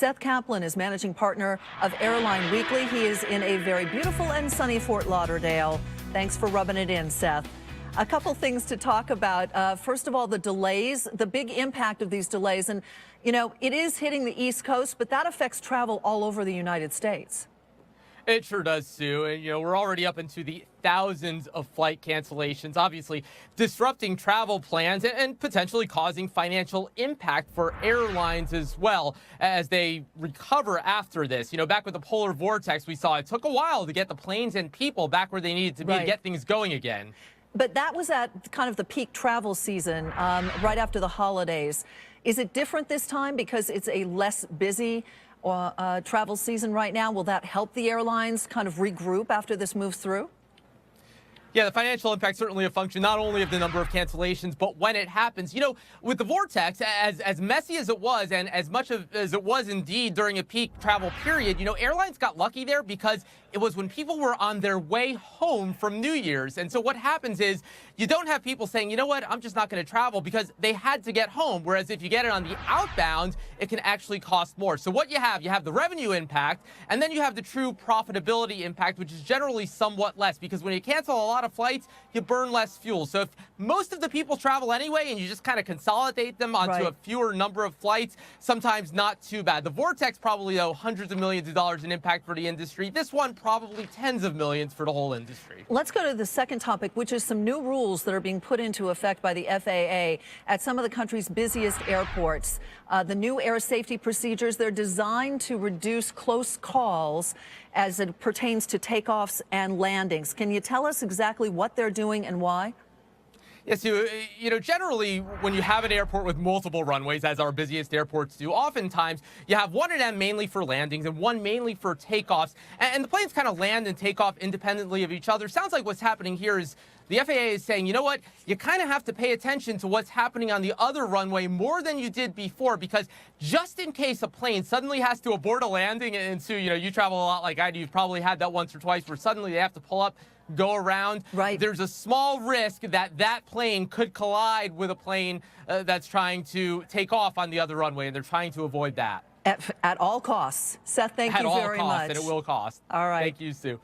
Seth Kaplan is managing partner of Airline Weekly. He is in a very beautiful and sunny Fort Lauderdale. Thanks for rubbing it in, Seth. A couple things to talk about. First of all, the delays, the big impact of these delays. And, you know, it is hitting the East Coast, but that affects travel all over the United States. It sure does, Sue. And, we're already up into the thousands of flight cancellations, obviously disrupting travel plans and potentially causing financial impact for airlines as well as they recover after this. Back with the polar vortex, we saw it took a while to get the planes and people back where they needed to be to get things going again. But that was at kind of the peak travel season, right after the holidays. Is it different this time because it's a less busy travel season right now? Will that help the airlines kind of regroup after this moves through? Yeah, the financial impact certainly a function not only of the number of cancellations, but when it happens. With the vortex, as messy as it was, and as much as it was indeed during a peak travel period, airlines got lucky there because it was when people were on their way home from New Year's. And so what happens is you don't have people saying, you know what, I'm just not going to travel because they had to get home. Whereas if you get it on the outbound, it can actually cost more. So what you have the revenue impact, and then you have the true profitability impact, which is generally somewhat less because when you cancel a lot of flights, you burn less fuel. So if most of the people travel anyway and you just kind of consolidate them onto a fewer number of flights, sometimes not too bad. The vortex probably, though, hundreds of millions of dollars in impact for the industry. This one probably tens of millions for the whole industry. Let's go to the second topic, which is some new rules that are being put into effect by the FAA at some of the country's busiest airports. The new air safety procedures, they're designed to reduce close calls as it pertains to takeoffs and landings. Can you tell us exactly what they're doing and why? Yes, generally when you have an airport with multiple runways, as our busiest airports do, oftentimes you have one of them mainly for landings and one mainly for takeoffs. And the planes kind of land and take off independently of each other. Sounds like what's happening here is the FAA is saying, you know what, you kind of have to pay attention to what's happening on the other runway more than you did before, because just in case a plane suddenly has to abort a landing, and Sue, you travel a lot like I do, you've probably had that once or twice where suddenly they have to pull up, go around. There's a small risk that that plane could collide with a plane that's trying to take off on the other runway, and they're trying to avoid that. At all costs. Seth, thank you very much. And it will cost. All right. Thank you, Sue.